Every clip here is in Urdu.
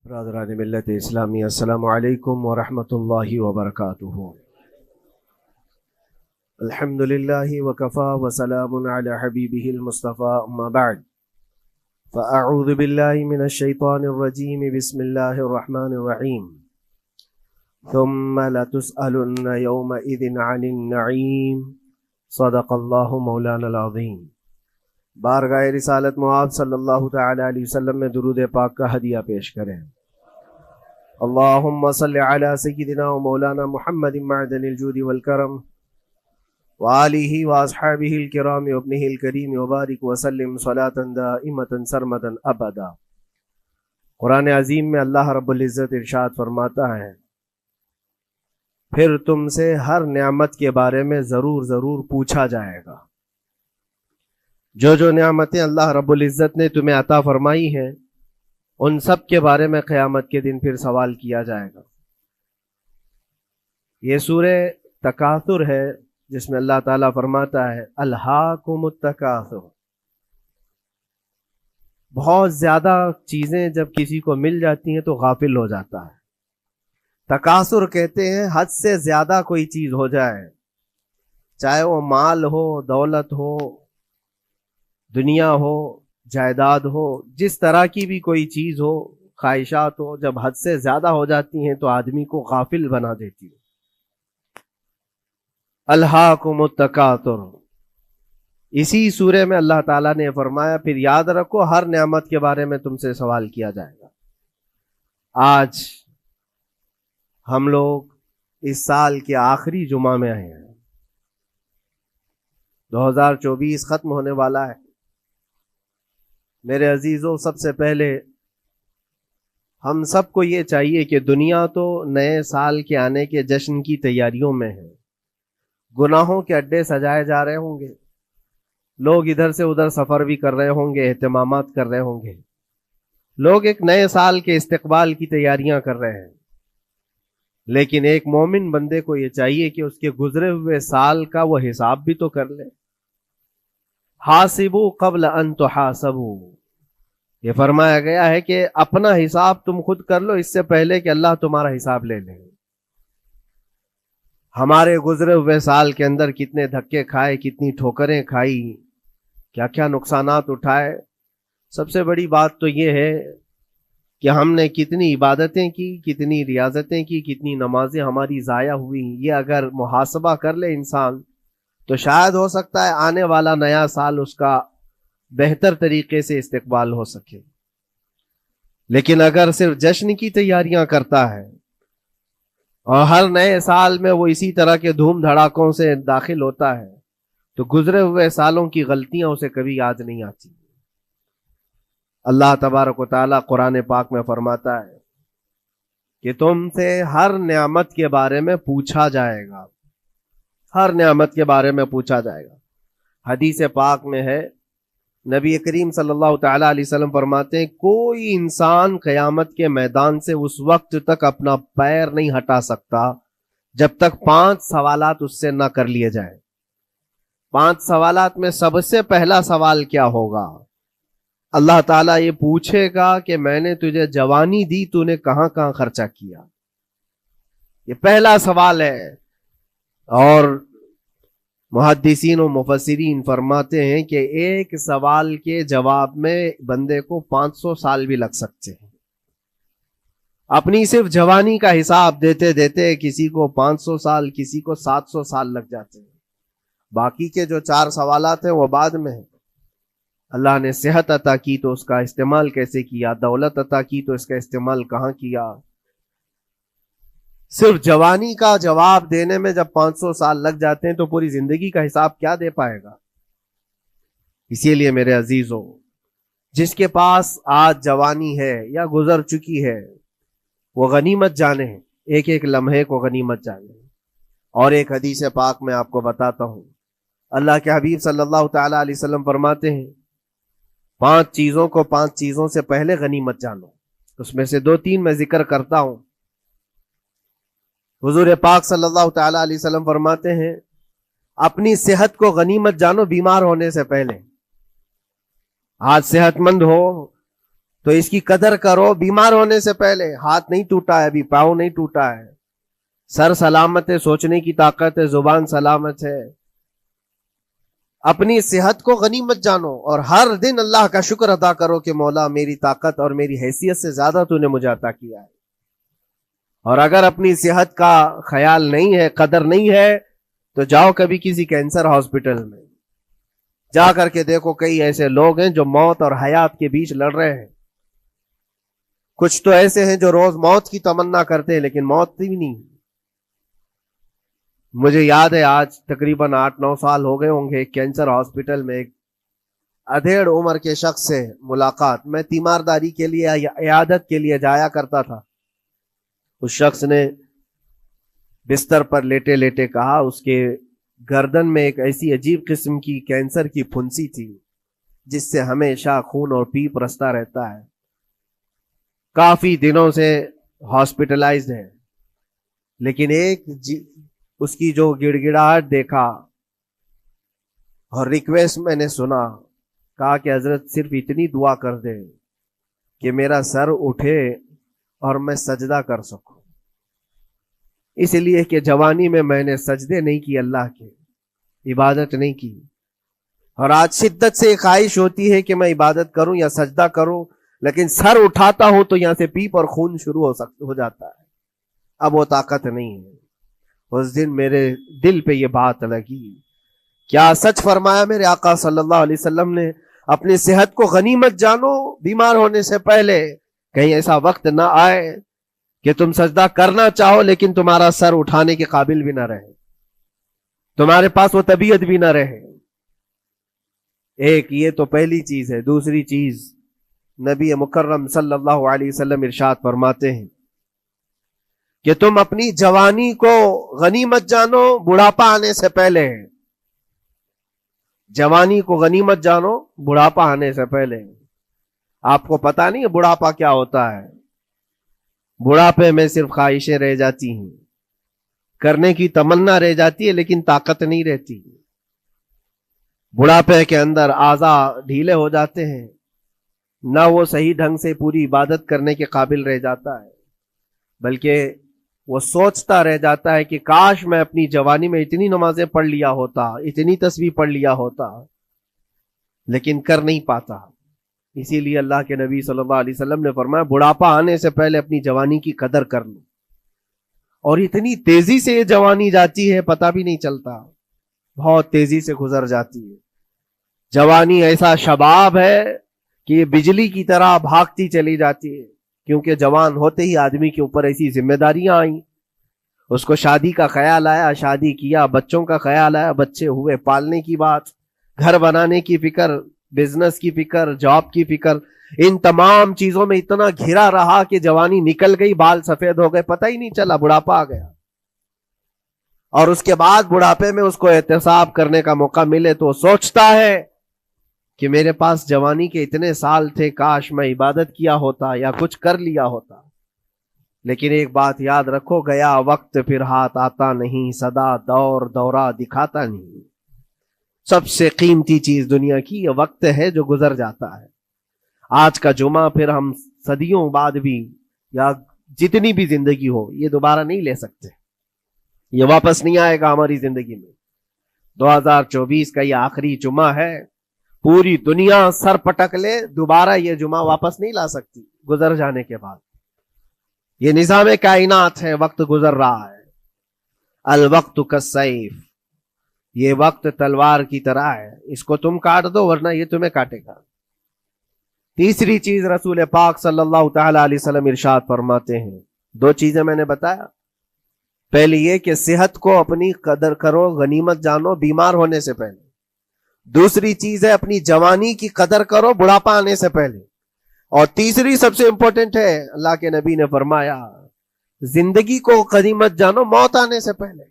برادران ملت اسلامی، السلام علیکم ورحمۃ اللہ وبرکاتہ۔ الحمد للہ وکفا وسلام علی حبیبہ المصطفیٰ، اما بعد فاعوذ باللہ من الشیطان الرجیم، بسم اللہ الرحمن الرحیم۔ ثم لتسألن یومئذ عن النعیم، صدق اللہ مولانا العظیم۔ بارگاہ رسالت معاذ صلی اللہ تعالی علیہ وسلم میں درود پاک کا ہدیہ پیش کریں۔ اللہم صلی علی سیدنا و مولانا محمد معدن الجود والکرم وآلہ واصحابہ الکرام وابنہ الکریم وبارک وسلم صلاۃ دائمۃ سرمدا ابدا۔ قرآن عظیم میں اللہ رب العزت ارشاد فرماتا ہے، پھر تم سے ہر نعمت کے بارے میں ضرور پوچھا جائے گا۔ جو نعمتیں اللہ رب العزت نے تمہیں عطا فرمائی ہیں، ان سب کے بارے میں قیامت کے دن پھر سوال کیا جائے گا۔ یہ سورہ تکاثر ہے، جس میں اللہ تعالیٰ فرماتا ہے الہاکم التکاثر۔ بہت زیادہ چیزیں جب کسی کو مل جاتی ہیں تو غافل ہو جاتا ہے۔ تکاثر کہتے ہیں حد سے زیادہ کوئی چیز ہو جائے، چاہے وہ مال ہو، دولت ہو، دنیا ہو، جائیداد ہو، جس طرح کی بھی کوئی چیز ہو، خواہشات ہو، جب حد سے زیادہ ہو جاتی ہیں تو آدمی کو غافل بنا دیتی ہے۔ الہاکم التکاثر، اسی سورہ میں اللہ تعالیٰ نے فرمایا پھر یاد رکھو ہر نعمت کے بارے میں تم سے سوال کیا جائے گا۔ آج ہم لوگ اس سال کے آخری جمعہ میں آئے ہیں، 2024 ختم ہونے والا ہے۔ میرے عزیزوں، سب سے پہلے ہم سب کو یہ چاہیے کہ دنیا تو نئے سال کے آنے کے جشن کی تیاریوں میں ہے۔ گناہوں کے اڈے سجائے جا رہے ہوں گے، لوگ ادھر سے ادھر سفر بھی کر رہے ہوں گے، اہتمامات کر رہے ہوں گے، لوگ ایک نئے سال کے استقبال کی تیاریاں کر رہے ہیں۔ لیکن ایک مومن بندے کو یہ چاہیے کہ اس کے گزرے ہوئے سال کا وہ حساب بھی تو کر لے۔ حاسبوا قبل ان تحاسبوا، یہ فرمایا گیا ہے کہ اپنا حساب تم خود کر لو اس سے پہلے کہ اللہ تمہارا حساب لے لے۔ ہمارے گزرے ہوئے سال کے اندر کتنے دھکے کھائے، کتنی ٹھوکریں کھائی، کیا کیا نقصانات اٹھائے۔ سب سے بڑی بات تو یہ ہے کہ ہم نے کتنی عبادتیں کی، کتنی ریاضتیں کی، کتنی نمازیں ہماری ضائع ہوئی۔ یہ اگر محاسبہ کر لے انسان تو شاید ہو سکتا ہے آنے والا نیا سال اس کا بہتر طریقے سے استقبال ہو سکے۔ لیکن اگر صرف جشن کی تیاریاں کرتا ہے اور ہر نئے سال میں وہ اسی طرح کے دھوم دھڑاکوں سے داخل ہوتا ہے تو گزرے ہوئے سالوں کی غلطیاں اسے کبھی یاد نہیں آتی۔ اللہ تبارک و تعالیٰ قرآن پاک میں فرماتا ہے کہ تم سے ہر نعمت کے بارے میں پوچھا جائے گا، ہر نعمت کے بارے میں پوچھا جائے گا۔ حدیث پاک میں ہے، نبی کریم صلی اللہ تعالی علیہ وسلم فرماتے ہیں کوئی انسان قیامت کے میدان سے اس وقت تک اپنا پیر نہیں ہٹا سکتا جب تک 5 سوالات اس سے نہ کر لیے جائیں۔ 5 سوالات میں سب سے پہلا سوال کیا ہوگا؟ اللہ تعالیٰ یہ پوچھے گا کہ میں نے تجھے جوانی دی، تو نے کہاں کہاں خرچہ کیا؟ یہ پہلا سوال ہے۔ اور محدثین و مفسرین فرماتے ہیں کہ ایک سوال کے جواب میں بندے کو 500 سال بھی لگ سکتے ہیں۔ اپنی صرف جوانی کا حساب دیتے دیتے کسی کو 500 سال، کسی کو 700 سال لگ جاتے ہیں۔ باقی کے جو 4 سوالات ہیں وہ بعد میں ہیں۔ اللہ نے صحت عطا کی تو اس کا استعمال کیسے کیا، دولت عطا کی تو اس کا استعمال کہاں کیا۔ صرف جوانی کا جواب دینے میں جب 500 سال لگ جاتے ہیں تو پوری زندگی کا حساب کیا دے پائے گا؟ اسی لیے میرے عزیزوں، جس کے پاس آج جوانی ہے یا گزر چکی ہے وہ غنیمت جانے، ایک ایک لمحے کو غنیمت جانے۔ اور ایک حدیث پاک میں آپ کو بتاتا ہوں، اللہ کے حبیب صلی اللہ تعالی علیہ وسلم فرماتے ہیں 5 چیزوں کو 5 چیزوں سے پہلے غنیمت جانو۔ اس میں سے 2-3 میں ذکر کرتا ہوں۔ حضور پاک صلی اللہ تعالی علیہ وسلم فرماتے ہیں اپنی صحت کو غنیمت جانو بیمار ہونے سے پہلے۔ آج صحت مند ہو تو اس کی قدر کرو بیمار ہونے سے پہلے. ہاتھ نہیں ٹوٹا ہے ابھی, پاؤں نہیں ٹوٹا ہے, سر سلامت ہے, سوچنے کی طاقت ہے, زبان سلامت ہے. اپنی صحت کو غنیمت جانو اور ہر دن اللہ کا شکر ادا کرو کہ مولا میری طاقت اور میری حیثیت سے زیادہ تو نے مجھے عطا کیا ہے. اور اگر اپنی صحت کا خیال نہیں ہے, قدر نہیں ہے, تو جاؤ کبھی کسی کینسر ہاسپٹل میں جا کر کے دیکھو, کئی ایسے لوگ ہیں جو موت اور حیات کے بیچ لڑ رہے ہیں. کچھ تو ایسے ہیں جو روز موت کی تمنا کرتے ہیں لیکن موت بھی نہیں. مجھے یاد ہے آج تقریباً 8-9 سال ہو گئے ہوں گے, ایک کینسر ہاسپٹل میں ایک ادھیڑ عمر کے شخص سے ملاقات. میں تیمارداری کے لیے یا عیادت کے لیے جایا کرتا تھا. اس شخص نے بستر پر لیٹے لیٹے کہا اس کے گردن میں ایک ایسی عجیب قسم کی کینسر کی پھنسی تھی جس سے ہمیشہ خون اور پیپ رستا رہتا ہے. کافی دنوں سے ہاسپٹلائزڈ ہے, لیکن ایک اس کی جو گڑ گڑاہٹ دیکھا اور ریکویسٹ میں نے سنا, کہا کہ حضرت صرف اتنی دعا کر دے کہ میرا سر اٹھے اور میں سجدہ کر سکوں. اس لیے کہ جوانی میں نے سجدے نہیں کی, اللہ کے عبادت نہیں کی, اور آج شدت سے خواہش ہوتی ہے کہ میں عبادت کروں یا سجدہ کروں, لیکن سر اٹھاتا ہوں تو یہاں سے پیپ اور خون شروع ہو جاتا ہے. اب وہ طاقت نہیں ہے. اس دن میرے دل پہ یہ بات لگی, کیا سچ فرمایا میرے آقا صلی اللہ علیہ وسلم نے, اپنی صحت کو غنیمت جانو بیمار ہونے سے پہلے. کہیں ایسا وقت نہ آئے کہ تم سجدہ کرنا چاہو لیکن تمہارا سر اٹھانے کے قابل بھی نہ رہے, تمہارے پاس وہ طبیعت بھی نہ رہے. ایک یہ تو پہلی چیز ہے. دوسری چیز, نبی مکرم صلی اللہ علیہ وسلم ارشاد فرماتے ہیں کہ تم اپنی جوانی کو غنیمت جانو بڑھاپا آنے سے پہلے. جوانی کو غنیمت جانو بڑھاپا آنے سے پہلے. آپ کو پتا نہیں ہے بڑھاپا کیا ہوتا ہے؟ بڑھاپے میں صرف خواہشیں رہ جاتی ہیں, کرنے کی تمنا رہ جاتی ہے لیکن طاقت نہیں رہتی. بڑھاپے کے اندر اعضاء ڈھیلے ہو جاتے ہیں, نہ وہ صحیح ڈھنگ سے پوری عبادت کرنے کے قابل رہ جاتا ہے, بلکہ وہ سوچتا رہ جاتا ہے کہ کاش میں اپنی جوانی میں اتنی نمازیں پڑھ لیا ہوتا, اتنی تسبیح پڑھ لیا ہوتا, لیکن کر نہیں پاتا. اسی لیے اللہ کے نبی صلی اللہ علیہ وسلم نے فرمایا بڑھاپا آنے سے پہلے اپنی جوانی کی قدر کر لو. اور اتنی تیزی سے یہ جوانی جاتی ہے پتہ بھی نہیں چلتا, بہت تیزی سے گزر جاتی ہے. جوانی ایسا شباب ہے کہ یہ بجلی کی طرح بھاگتی چلی جاتی ہے, کیونکہ جوان ہوتے ہی آدمی کے اوپر ایسی ذمہ داریاں آئیں. اس کو شادی کا خیال آیا, شادی کیا, بچوں کا خیال آیا, بچے ہوئے, پالنے کی بات, گھر بنانے کی فکر, بزنس کی فکر, جاب کی فکر. ان تمام چیزوں میں اتنا گھرا رہا کہ جوانی نکل گئی, بال سفید ہو گئے, پتہ ہی نہیں چلا, بڑھاپا آ گیا. اور اس کے بعد بڑھاپے میں اس کو احتساب کرنے کا موقع ملے تو سوچتا ہے کہ میرے پاس جوانی کے اتنے سال تھے, کاش میں عبادت کیا ہوتا یا کچھ کر لیا ہوتا. لیکن ایک بات یاد رکھو, گیا وقت پھر ہاتھ آتا نہیں, سدا دور دورہ دکھاتا نہیں. سب سے قیمتی چیز دنیا کی یہ وقت ہے جو گزر جاتا ہے. آج کا جمعہ پھر ہم صدیوں بعد بھی یا جتنی بھی زندگی ہو یہ دوبارہ نہیں لے سکتے, یہ واپس نہیں آئے گا ہماری زندگی میں. 2024 کا یہ آخری جمعہ ہے, پوری دنیا سر پٹک لے دوبارہ یہ جمعہ واپس نہیں لا سکتی گزر جانے کے بعد. یہ نظام کائنات ہے, وقت گزر رہا ہے. الوقت کالسیف, یہ وقت تلوار کی طرح ہے, اس کو تم کاٹ دو ورنہ یہ تمہیں کاٹے گا. تیسری چیز رسول پاک صلی اللہ تعالی علیہ وسلم ارشاد فرماتے ہیں, 2 چیزیں میں نے بتایا. پہلی یہ کہ صحت کو اپنی قدر کرو, غنیمت جانو بیمار ہونے سے پہلے. دوسری چیز ہے اپنی جوانی کی قدر کرو بڑھاپا آنے سے پہلے. اور تیسری سب سے امپورٹنٹ ہے, اللہ کے نبی نے فرمایا زندگی کو غنیمت جانو موت آنے سے پہلے.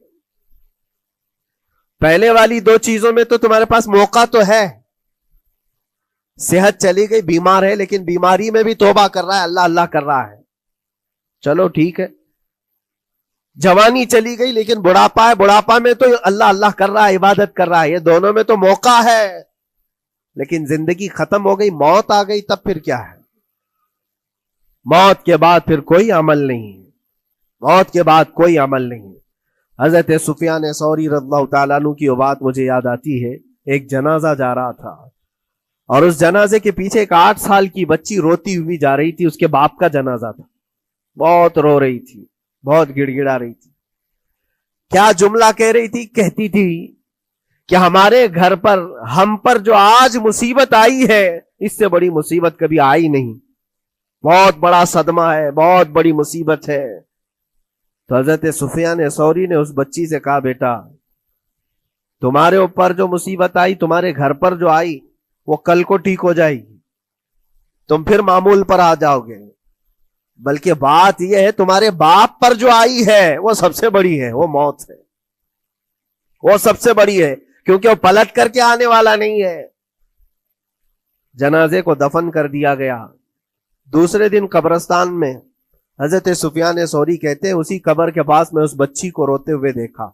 پہلے والی 2 چیزوں میں تو تمہارے پاس موقع تو ہے. صحت چلی گئی, بیمار ہے, لیکن بیماری میں بھی توبہ کر رہا ہے, اللہ اللہ کر رہا ہے, چلو ٹھیک ہے. جوانی چلی گئی لیکن بڑھاپا ہے, بڑھاپا میں تو اللہ اللہ کر رہا ہے, عبادت کر رہا ہے. یہ دونوں میں تو موقع ہے, لیکن زندگی ختم ہو گئی, موت آ گئی, تب پھر کیا ہے؟ موت کے بعد پھر کوئی عمل نہیں ہے، موت کے بعد کوئی عمل نہیں ہے۔ حضرت سفیان ثوری رضی اللہ تعالیٰ عنہ کی وہ بات مجھے یاد آتی ہے، ایک جنازہ جا رہا تھا اور اس جنازے کے پیچھے ایک 8 سال کی بچی روتی ہوئی جا رہی تھی، اس کے باپ کا جنازہ تھا، بہت رو رہی تھی، بہت گڑ گڑا رہی تھی۔ کیا جملہ کہہ رہی تھی؟ کہتی تھی کہ ہمارے گھر پر، ہم پر جو آج مصیبت آئی ہے، اس سے بڑی مصیبت کبھی آئی نہیں، بہت بڑا صدمہ ہے، بہت بڑی مصیبت ہے۔ تو حضرت سفیان ثوری نے اس بچی سے کہا، بیٹا تمہارے اوپر جو مصیبت آئی، تمہارے گھر پر جو آئی، وہ کل کو ٹھیک ہو جائے گی، تم پھر معمول پر آ جاؤ گے، بلکہ بات یہ ہے تمہارے باپ پر جو آئی ہے وہ سب سے بڑی ہے، وہ موت ہے، وہ سب سے بڑی ہے، کیونکہ وہ پلٹ کر کے آنے والا نہیں ہے۔ جنازے کو دفن کر دیا گیا۔ دوسرے دن قبرستان میں حضرت سفیان ثوری کہتے ہیں اسی قبر کے پاس میں اس بچی کو روتے ہوئے دیکھا۔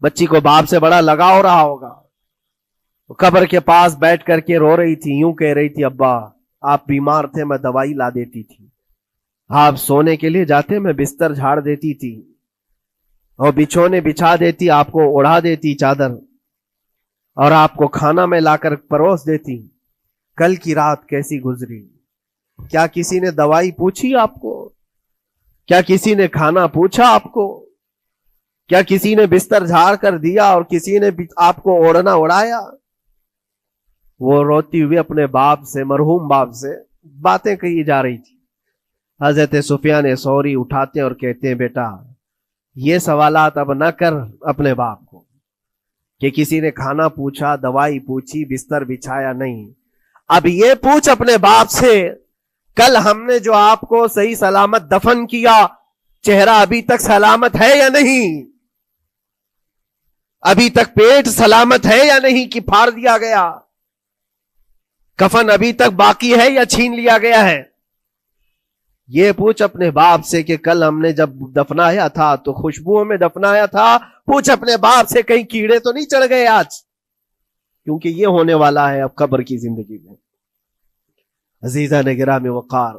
بچی کو باپ سے بڑا لگاؤ رہا ہوگا، قبر کے پاس بیٹھ کر کے رو رہی تھی، یوں کہہ رہی تھی، ابا آپ بیمار تھے، میں دوائی لا دیتی تھی، آپ سونے کے لیے جاتے میں بستر جھاڑ دیتی تھی اور بچھونے بچھا دیتی، آپ کو اڑا دیتی چادر، اور آپ کو کھانا میں لا کر پروس دیتی۔ کل کی رات کیسی گزری؟ کیا کسی نے دوائی پوچھی آپ کو؟ کیا کسی نے کھانا پوچھا آپ کو؟ کیا کسی نے بستر جھاڑ کر دیا اور کسی نے آپ کو اوڑھنا اڑایا؟ وہ روتی ہوئی اپنے باپ سے، مرحوم باپ سے باتیں کہی جا رہی تھی۔ حضرت سفیان ثوری اٹھاتے اور کہتے ہیں، بیٹا یہ سوالات اب نہ کر اپنے باپ کو کہ کسی نے کھانا پوچھا، دوائی پوچھی، بستر بچھایا، نہیں، اب یہ پوچھ اپنے باپ سے، کل ہم نے جو آپ کو صحیح سلامت دفن کیا، چہرہ ابھی تک سلامت ہے یا نہیں؟ ابھی تک پیٹ سلامت ہے یا نہیں کہ پھاڑ دیا گیا؟ کفن ابھی تک باقی ہے یا چھین لیا گیا ہے؟ یہ پوچھ اپنے باپ سے کہ کل ہم نے جب دفنایا تھا تو خوشبوؤں میں دفنایا تھا، پوچھ اپنے باپ سے کہیں کیڑے تو نہیں چڑھ گئے آج، کیونکہ یہ ہونے والا ہے اب قبر کی زندگی میں۔ عزیزان گرامی وقار،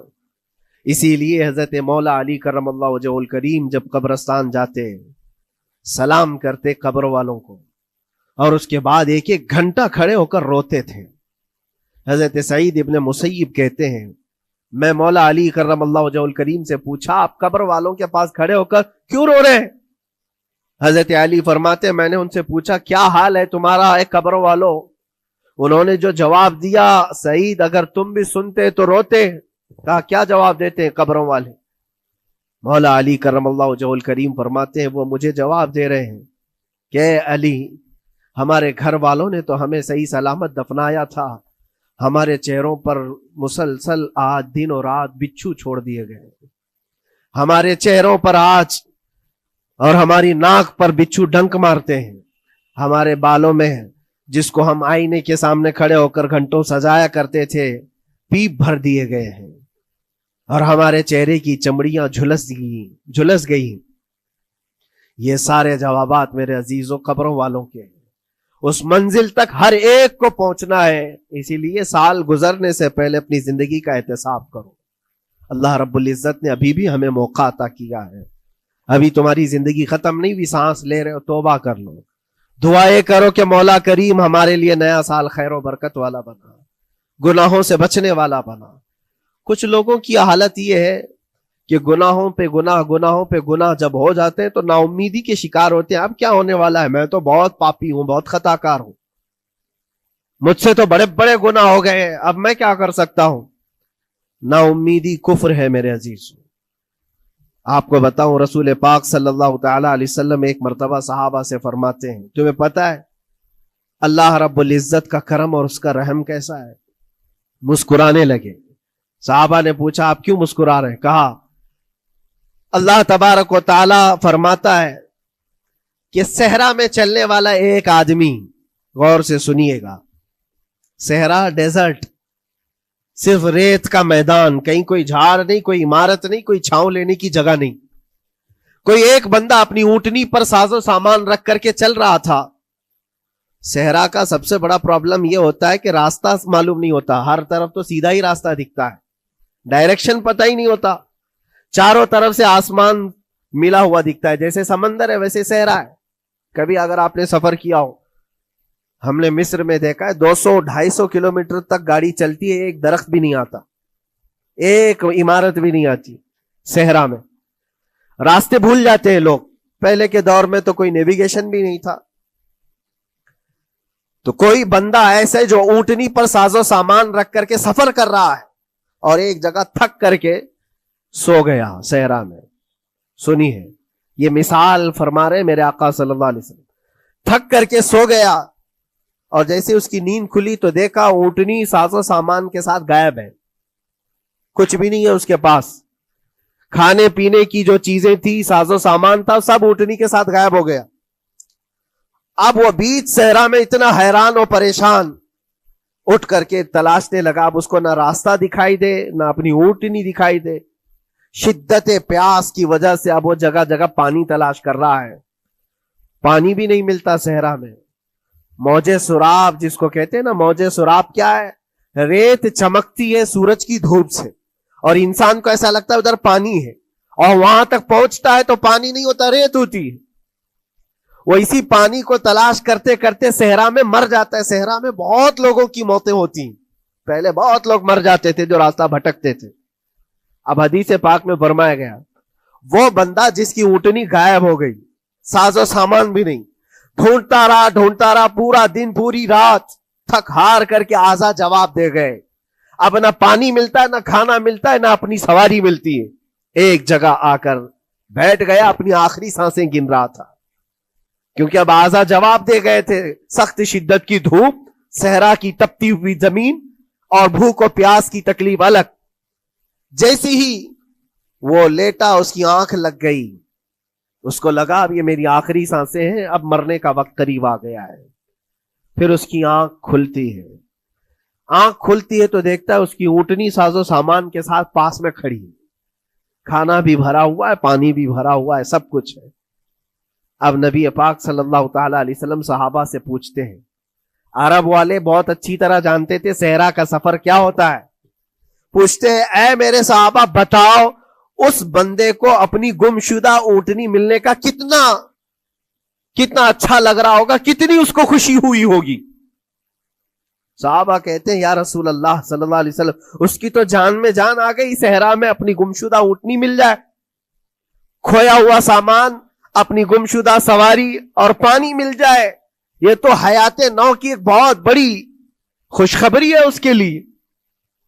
اسی لیے حضرت مولا علی کرم اللہ وجہہ الکریم جب قبرستان جاتے سلام کرتے قبر والوں کو، اور اس کے بعد ایک ایک گھنٹہ کھڑے ہو کر روتے تھے۔ حضرت سعید ابن مسیب کہتے ہیں، میں مولا علی کرم اللہ وجہہ الکریم سے پوچھا، آپ قبر والوں کے پاس کھڑے ہو کر کیوں رو رہے ہیں؟ حضرت علی فرماتے، میں نے ان سے پوچھا کیا حال ہے تمہارا اے قبر والوں؟ انہوں نے جو جواب دیا، سعید اگر تم بھی سنتے تو روتے۔ کہا کیا جواب دیتے ہیں قبروں والے؟ مولا علی کرم اللہ وجہہ الکریم فرماتے ہیں، وہ مجھے جواب دے رہے ہیں کہ علی، ہمارے گھر والوں نے تو ہمیں صحیح سلامت دفنایا تھا، ہمارے چہروں پر مسلسل آج دن اور رات بچھو چھوڑ دیے گئے، ہمارے چہروں پر آج اور ہماری ناک پر بچھو ڈنک مارتے ہیں، ہمارے بالوں میں جس کو ہم آئینے کے سامنے کھڑے ہو کر گھنٹوں سجایا کرتے تھے، پیپ بھر دیے گئے ہیں، اور ہمارے چہرے کی چمڑیاں جھلس گئی۔ یہ سارے جوابات میرے عزیزوں قبروں والوں کے ہیں۔ اس منزل تک ہر ایک کو پہنچنا ہے، اسی لیے سال گزرنے سے پہلے اپنی زندگی کا احتساب کرو۔ اللہ رب العزت نے ابھی بھی ہمیں موقع عطا کیا ہے، ابھی تمہاری زندگی ختم نہیں ہوئی، سانس لے رہے ہو، توبہ کر لو، دعائیں کرو کہ مولا کریم ہمارے لیے نیا سال خیر و برکت والا بنا، گناہوں سے بچنے والا بنا۔ کچھ لوگوں کی حالت یہ ہے کہ گناہوں پہ گناہ جب ہو جاتے ہیں تو نا امیدی کے شکار ہوتے ہیں، اب کیا ہونے والا ہے، میں تو بہت پاپی ہوں، بہت خطا کار ہوں، مجھ سے تو بڑے بڑے گناہ ہو گئے ہیں، اب میں کیا کر سکتا ہوں؟ نا امیدی کفر ہے میرے عزیز۔ آپ کو بتاؤں، رسول پاک صلی اللہ تعالی علیہ وسلم ایک مرتبہ صحابہ سے فرماتے ہیں، تمہیں پتا ہے اللہ رب العزت کا کرم اور اس کا رحم کیسا ہے؟ مسکرانے لگے۔ صحابہ نے پوچھا آپ کیوں مسکرا رہے ہیں؟ کہا اللہ تبارک و تعالی فرماتا ہے کہ صحرا میں چلنے والا ایک آدمی، غور سے سنیے گا، صحرا ڈیزرٹ، صرف ریت کا میدان، کہیں کوئی جھاڑ نہیں، کوئی عمارت نہیں، کوئی چھاؤں لینے کی جگہ نہیں، کوئی ایک بندہ اپنی اونٹنی پر ساز و سامان رکھ کر کے چل رہا تھا۔ صحرا کا سب سے بڑا پرابلم یہ ہوتا ہے کہ راستہ معلوم نہیں ہوتا، ہر طرف تو سیدھا ہی راستہ دکھتا ہے، ڈائریکشن پتہ ہی نہیں ہوتا. چاروں طرف سے آسمان ملا ہوا دکھتا ہے, جیسے سمندر ہے ویسے صحرا ہے. کبھی اگر آپ نے سفر کیا ہو, ہم نے مصر میں دیکھا ہے 200-250 کلومیٹر تک گاڑی چلتی ہے, ایک درخت بھی نہیں آتا, ایک عمارت بھی نہیں آتی صحرا میں. راستے بھول جاتے ہیں لوگ. پہلے کے دور میں تو کوئی نیویگیشن بھی نہیں تھا. تو کوئی بندہ ایسے جو اونٹنی پر ساز و سامان رکھ کر کے سفر کر رہا ہے اور ایک جگہ تھک کر کے سو گیا صحرا میں. سنی ہے یہ مثال فرما رہے میرے آقا صلی اللہ علیہ وسلم. تھک کر کے سو گیا اور جیسے اس کی نیند کھلی تو دیکھا اونٹنی ساز و سامان کے ساتھ غائب ہے, کچھ بھی نہیں ہے اس کے پاس. کھانے پینے کی جو چیزیں تھی, ساز و سامان تھا, سب اونٹنی کے ساتھ غائب ہو گیا. اب وہ بیچ صحرا میں اتنا حیران اور پریشان, اٹھ کر کے تلاشنے لگا. اب اس کو نہ راستہ دکھائی دے نہ اپنی اونٹنی دکھائی دے. شدت پیاس کی وجہ سے اب وہ جگہ جگہ پانی تلاش کر رہا ہے, پانی بھی نہیں ملتا صحرا میں. موج سراب جس کو کہتے ہیں نا, موج سراب کیا ہے؟ ریت چمکتی ہے سورج کی دھوپ سے اور انسان کو ایسا لگتا ہے ادھر پانی ہے, اور وہاں تک پہنچتا ہے تو پانی نہیں ہوتا, ریت ہوتی ہے. وہ اسی پانی کو تلاش کرتے کرتے صحرا میں مر جاتا ہے. صحرا میں بہت لوگوں کی موتیں ہوتی ہیں, پہلے بہت لوگ مر جاتے تھے جو راستہ بھٹکتے تھے. اب حدیث پاک میں فرمایا گیا وہ بندہ جس کی اونٹنی غائب ہو گئی, ساز و سامان بھی نہیں, ڈھونڈتا رہا پورا دن پوری رات, تھک ہار کر کے آزا جواب دے گئے. اب نہ پانی ملتا ہے, نہ کھانا ملتا ہے, نہ اپنی سواری ملتی ہے. ایک جگہ آ کر بیٹھ گیا, اپنی آخری سانسیں گن رہا تھا, کیونکہ اب آزا جواب دے گئے تھے. سخت شدت کی دھوپ, صحرا کی تپتی ہوئی زمین اور بھوک و پیاس کی تکلیف الگ. جیسی ہی وہ لیٹا اس کی آنکھ لگ گئی, اس کو لگا اب یہ میری آخری سانسیں ہیں, اب مرنے کا وقت قریب آ گیا ہے. پھر اس کی آنکھ کھلتی ہے. آنکھ کھلتی ہے تو دیکھتا ہے اس کی اونٹنی ساز و سامان کے ساتھ پاس میں کھڑی ہے, کھانا بھی بھرا ہوا ہے, پانی بھی بھرا ہوا ہے, سب کچھ ہے. اب نبی پاک صلی اللہ تعالی علیہ وسلم صحابہ سے پوچھتے ہیں, عرب والے بہت اچھی طرح جانتے تھے صحرا کا سفر کیا ہوتا ہے. پوچھتے ہیں اے میرے صحابہ بتاؤ اس بندے کو اپنی گمشدہ اونٹنی ملنے کا کتنا اچھا لگ رہا ہوگا, کتنی اس کو خوشی ہوئی ہوگی. صحابہ کہتے ہیں یا رسول اللہ صلی اللہ علیہ وسلم اس کی تو جان میں جان آ گئی, صحرا میں اپنی گمشدہ اونٹنی مل جائے, کھویا ہوا سامان, اپنی گمشدہ سواری اور پانی مل جائے, یہ تو حیات نو کی ایک بہت بڑی خوشخبری ہے اس کے لیے.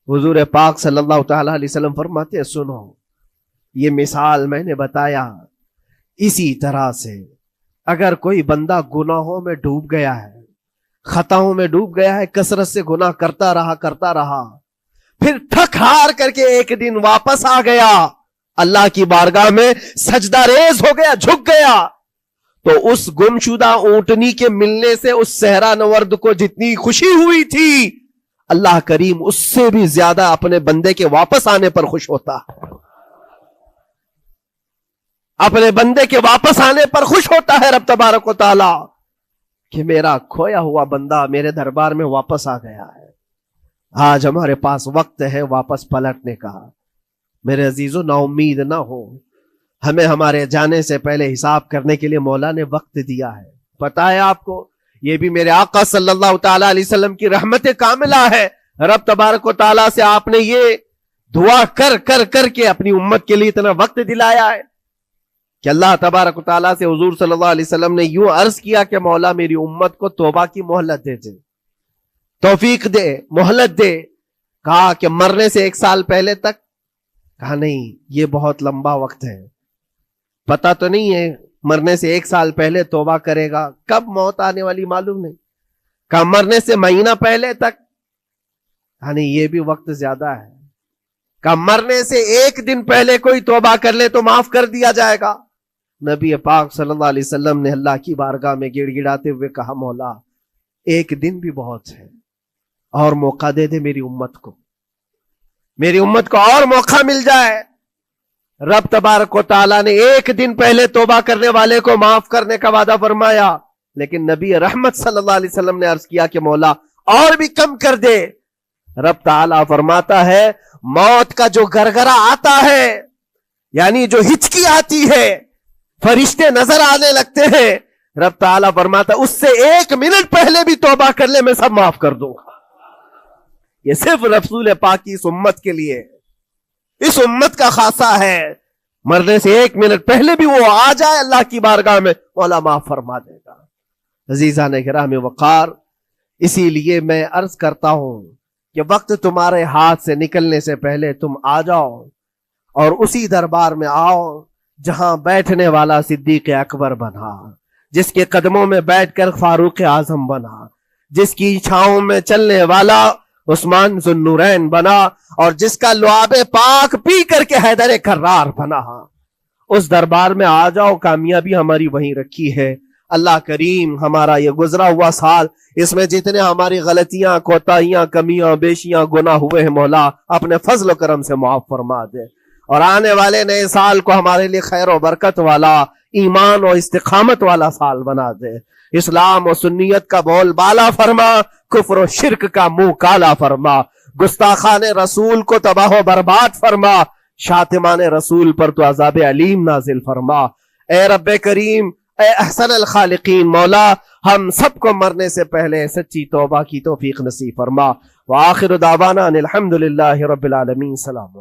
حضور پاک صلی اللہ تعالی علیہ وسلم فرماتے ہیں سنو, یہ مثال میں نے بتایا, اسی طرح سے اگر کوئی بندہ گناہوں میں ڈوب گیا ہے, خطاؤں میں ڈوب گیا ہے, کثرت سے گناہ کرتا رہا, پھر تھک ہار کر کے ایک دن واپس آ گیا, اللہ کی بارگاہ میں سجدہ ریز ہو گیا, جھک گیا, تو اس گمشدہ اونٹنی کے ملنے سے اس صحرا نورد کو جتنی خوشی ہوئی تھی, اللہ کریم اس سے بھی زیادہ اپنے بندے کے واپس آنے پر خوش ہوتا ہے. اپنے بندے کے واپس آنے پر خوش ہوتا ہے رب تبارک و تعالی کہ میرا کھویا ہوا بندہ میرے دربار میں واپس آ گیا ہے. آج ہمارے پاس وقت ہے واپس پلٹنے کا. میرے عزیزو نا امید نہ ہو, ہمیں ہمارے جانے سے پہلے حساب کرنے کے لیے مولا نے وقت دیا ہے. پتا ہے آپ کو, یہ بھی میرے آقا صلی اللہ تعالی علیہ وسلم کی رحمت کاملہ ہے. رب تبارک و تعالیٰ سے آپ نے یہ دعا کر کے اپنی امت کے لیے اتنا وقت دلایا ہے کہ اللہ تبارک و تعالیٰ سے حضور صلی اللہ علیہ وسلم نے یوں عرض کیا کہ مولا میری امت کو توبہ کی مہلت دے, توفیق دے, مہلت دے. کہا کہ مرنے سے 1 سال پہلے تک؟ کہا نہیں, یہ بہت لمبا وقت ہے, پتا تو نہیں ہے مرنے سے 1 سال پہلے توبہ کرے گا, کب موت آنے والی معلوم نہیں. کہا مرنے سے مہینہ پہلے تک؟ کہا نہیں, یہ بھی وقت زیادہ ہے. کہا مرنے سے 1 دن پہلے کوئی توبہ کر لے تو معاف کر دیا جائے گا. نبی پاک صلی اللہ علیہ وسلم نے اللہ کی بارگاہ میں گڑ گڑاتے ہوئے کہا مولا 1 دن بھی بہت ہے, اور موقع دے دے میری امت کو اور موقع مل جائے. رب تبارک و تعالیٰ نے 1 دن پہلے توبہ کرنے والے کو معاف کرنے کا وعدہ فرمایا, لیکن نبی رحمت صلی اللہ علیہ وسلم نے عرض کیا کہ مولا اور بھی کم کر دے. رب تعالیٰ فرماتا ہے موت کا جو گرگرا آتا ہے، یعنی جو ہچکی آتی ہے، فرشتے نظر آنے لگتے ہیں، رب تعالیٰ فرماتا ہے اس سے 1 منٹ پہلے بھی توبہ کر لے میں سب معاف کر دوں گا۔ یہ صرف رسول پاک کی اس امت کے لیے، اس امت کا خاصہ ہے۔ مرنے سے 1 منٹ پہلے بھی وہ آ جائے اللہ کی بارگاہ میں، مولا معاف فرما دے گا۔ عزیزان کرام وقار، اسی لیے میں عرض کرتا ہوں کہ وقت تمہارے ہاتھ سے نکلنے سے پہلے تم آ جاؤ اور اسی دربار میں آؤ جہاں بیٹھنے والا صدیق اکبر بنا، جس کے قدموں میں بیٹھ کر فاروق اعظم بنا، جس کی چھاؤں میں چلنے والا عثمان ذو النورین بنا، اور جس کا لعاب پاک پی کر کے حیدر کرار بنا۔ اس دربار میں آ جاؤ، کامیابی ہماری وہیں رکھی ہے۔ اللہ کریم ہمارا یہ گزرا ہوا سال، اس میں جتنے ہماری غلطیاں، کوتاہیاں، کمیاں، بیشیاں، گناہ ہوئے ہیں، مولا اپنے فضل و کرم سے معاف فرما دے، اور آنے والے نئے سال کو ہمارے لیے خیر و برکت والا، ایمان و استقامت والا سال بنا دے۔ اسلام و سنیت کا بول بالا فرما، کفر و شرک کا منہ کالا فرما، گستاخان رسول کو تباہ و برباد فرما، شاتمان رسول پر تو عذاب علیم نازل فرما۔ اے رب کریم، اے احسن الخالقین، مولا ہم سب کو مرنے سے پہلے سچی توبہ کی توفیق نصیب فرما۔ وآخر دعوانا ان الحمدللہ رب العالمین۔ سلام علیکم۔